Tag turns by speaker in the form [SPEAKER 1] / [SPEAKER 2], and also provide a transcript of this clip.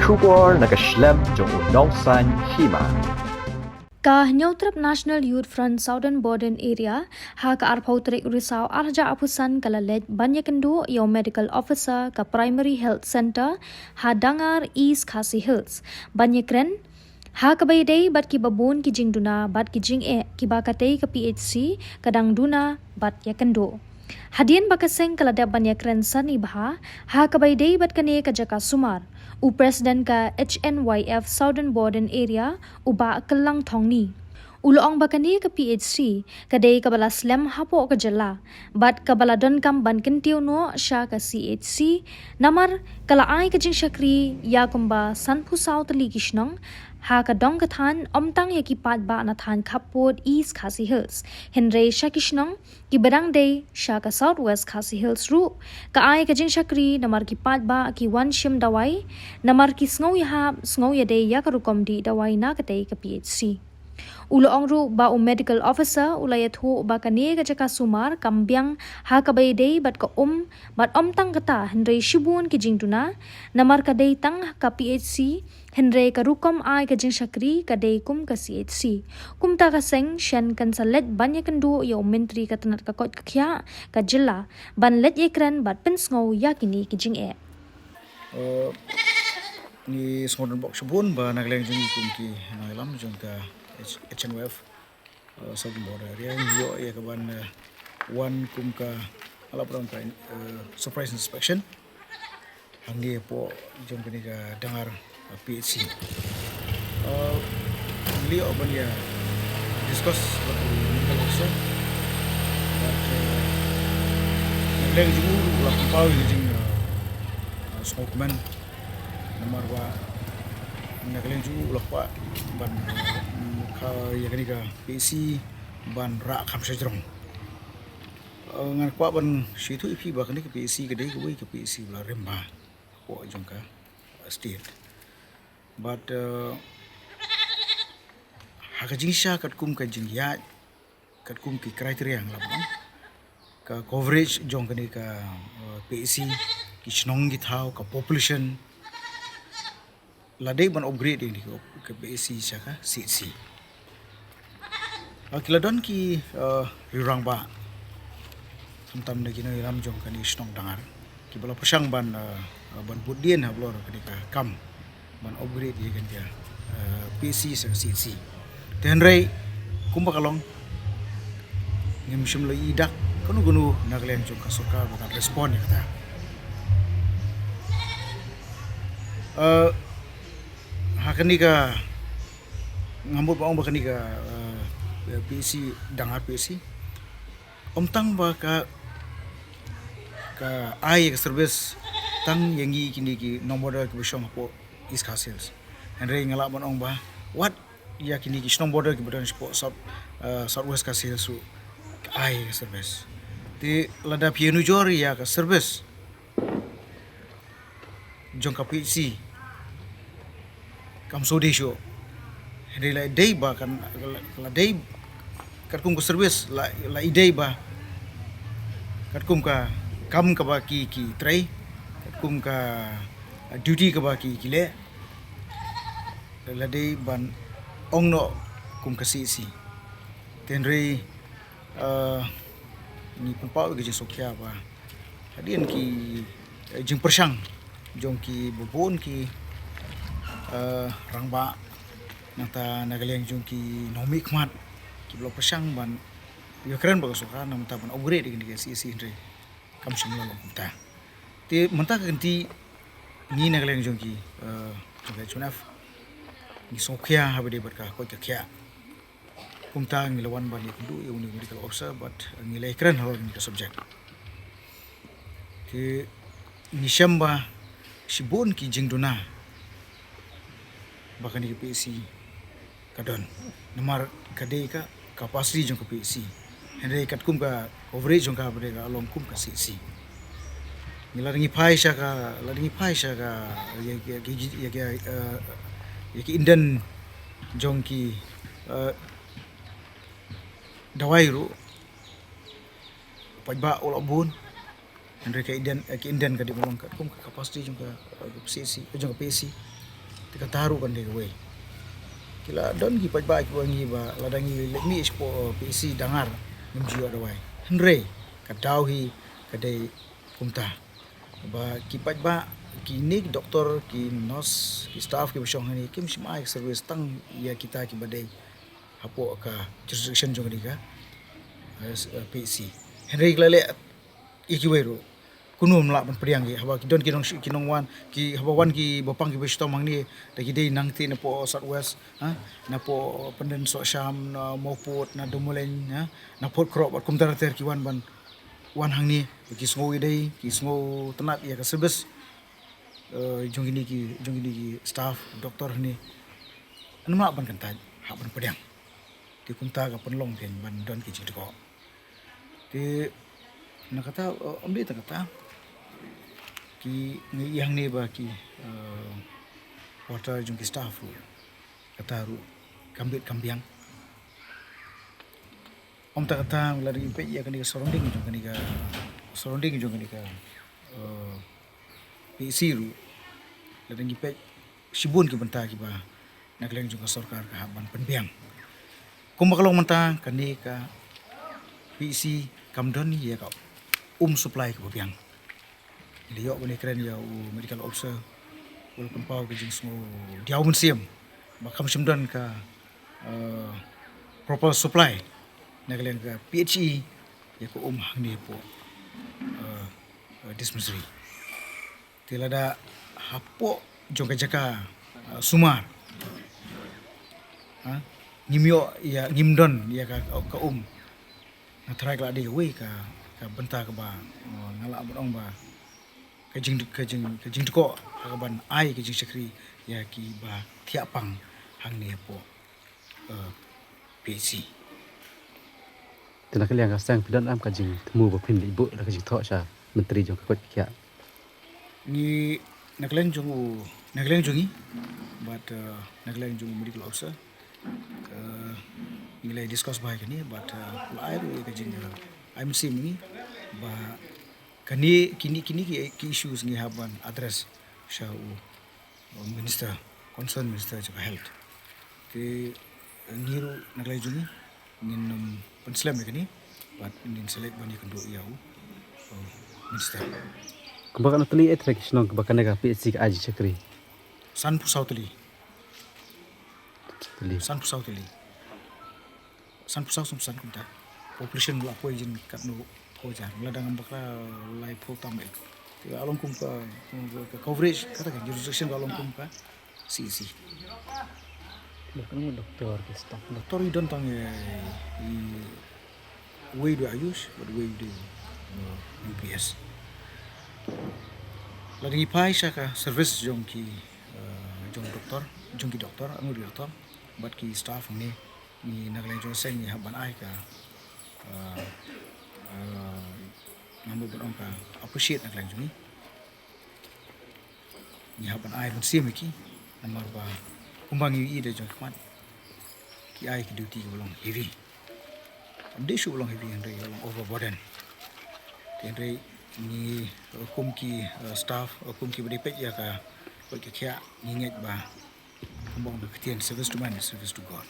[SPEAKER 1] Shubor nakaslem jong unongsan hima.
[SPEAKER 2] Ka Neutrap National Youth Front Southern Border Area ha ka arpautrik risau arja apusan kalalet banyakendo yo medical officer ka Primary Health Center ha dangar East Khasi Hills banyakren ha ka baydey bat ki babun ki jingduna bat ki jing ki bakatei ka PHC kadang duna bat yakendo Hadian bakaseng kalada banyakren sani baha ha ka baydey bat kane ka jaka sumar u President ka HNYF Southern Border Area uba kelang thongni uloong bakani ka PHC kadai kabala slam hapo ka jala bat kabala don kam ban kentiu no sha ka CHC namar kala ai ka jing shakri ya kumba sanpu south li kishnong ha ka dong ka than omtang ya ki pat ba na than khapot East Khasi Hills henre sha kishnong ki barang day sha ka Southwest Khasi Hills ru ka ai ka jing shakri namar ki pat ba ki wan shim dawai namar ki sngow ya day ya ka rukom di dawai na ka day ka PHC Uloong ru ba medical officer ulayat ho ba kane ka jaka sumar kambyang ha ka baydey bat ka bat omtang kata henre shibun ki jingduna namar ka day tang ka PHC henre ka rukom ai ka jing shakri ka day kum ka CHC kumta ka seng shen kan salet banyakendo yo mentri ka tanat ka kot ka khya ka jilla ban let yekran bat pensngo yakini ki jing
[SPEAKER 3] ni smodan box bun ba nagleng jung kumki naglam jung ka HNWF Southern Border Area yo ya kaban one kum ka ala prang ka surprise inspection hangdi po jung kini ka dangar PHC li oban ya discuss what medical officer but nagleng jung la pau jing smokeman nomor wa nagleng jung la pa ban ka ya kani ka PC ban ra kham sajrong ngan kwa ban situ ipi ba kani ka PC ka dei ka wei ka PC la remba ko jong ka state but ha ka jingsha kat kum ka jing ya kat kum ki criteria ang labang ka coverage jong kani ka PC ki chnong gi thau ka population la dei ban upgrade ni ka PC sha ka CC kiladon ki rirang ba samtam na gino iram jong kani snong dangar ki bala pasang ban budien ha blor kani ka kam ban upgrade ye kan dia PC sa CC tenrei kumba kalong ngim shim lo idak kanu gunu naglen jong ka sorkar ba respond ya ta hakani ka ngambut baong bakani ka PC dangar PC omtang ba ka ai ka service tang yangi kini ki nomor ki bishong po East Khasi Hills henre ngala ban ong ba what ya kini ki nomor ki badan po Southwest Khasi Hills su ai ka service ti lada pienu jori ya ka service jong ka PC kam so de show henre la day ba kan la day kat kum ka service la idei ba kat kum ka kam ka ba ki trai kat kum ka duty ka ba ki le la dei ban ong no kum ka CC tenrei ni pumpa ge sokya ba hadian ki jing persang jong ki bubun ki rangba nata nagaleng jong ki nomi khmat ki blok pasang ban yo keren bagus sokan nam taban upgrade dengan CC andre kam simla ta te menta ganti ni nagaleng jongki jongka chunaf ni sokhya habade barka ko kya kumta ngilawan ban ni kundu yo ni medical officer but ngilai keren hal ni subject te ni shamba sibon ki jingduna bakani PC kadon nomor kadei ka kapasiti jong ka PC henre kat kum ka coverage jong ka bade ka along kum ka CC nila ringi phai sha ka ya ki indan jong ki dawai ru pajba ul abun Henry ka inden ka di molong ka kum ka capacity jung ka CC jung ka PC tika taru kan dia we kila don gi paj ba ki wangi ba ladangi let mi expo PC dangar ngimju ada wai henre ka dau hi ka dei kumta ba ki paj ba ki ni doktor ki nurse ki staff ki besong ni kim simai service tang ya kita ki badai hapo ka jurisdiction jong ni ka PC henre klale iki wero kunum la ban priang gi haba ki don ki nong wan ki haba wan ki bopang ki besto mang ni da ki dei nang ti na po southwest ha na po penden so sham na moput na dumuleng ha na pot krop bat kum ter ki wan ban wan hang ni ki sngo dei ki sngo tenat ya ka service jong ini ki staff doktor ni an ma ban kan ta ha ban priang ti kum ta ka penlong ken ban don ki jing ko ti na kata ambi ta kata ki yang ni ba ki water jung ki staff ru kata ru kambit kambiang om ta kata lari pe ya kan ni surrounding jung kan ni ka PC ru lari ni pe sibun ki benta ki ba nak leng jung ka sarkar ka ban penbiang kum bakalong menta kan ni ka PC kamdon ni ya ka supply ke biang liok bani keren ya medical officer walaupun pau ke jing semua diau museum makam semdan ka proper supply nagalen ka PHE ya ko hang ni po dispensary tilada hapo jong jaka sumar ha ngimyo ya ngimdon ya ka na try la de we ka benta ka ba ngala abong ba kajing ko ka ban ai kajing sekri ya ki ba tiapang hang ni po PC
[SPEAKER 4] tena ka liang ka sang pidan am ka jing temu ba pin ibu la ka jing tho cha menteri jong ka kot kya
[SPEAKER 3] ni nakleng jung but nakleng jung medical officer nilai discuss ba ni but lai ru ka jing I'm seeing ni ba kini ki issues ni haban address sha minister concerned minister of health te niru naglai jungi nin penslam ni but nin select bani kendo iau minister
[SPEAKER 4] kumbakan tali attraction kumbakan ka PHC ka aji chakri
[SPEAKER 3] san pusautli
[SPEAKER 4] tali
[SPEAKER 3] san pusau san kunta population la po jin kat no ko jan la dang bakla lai po tamel ti along kum ka coverage kata kan jurisdiction along kum ka CC
[SPEAKER 4] bukan mo doktor ke staff
[SPEAKER 3] doktor idon tang way do ayush but way do UPS la di pai ka service jong ki doktor anu doktor but ki staff ni naglang jong sen ni haban ai ka nambo berong ka appreciate naglang jong ni haban ai pun sim ki namar ba kumbang yu ida jong kmat ki ai ki duty ki belong heavy amde shu belong heavy and belong overburden tenre ni kum ki staff kum ki beri pek ya ka ko ki kya nginget ba kumbang be ketian service to man service to God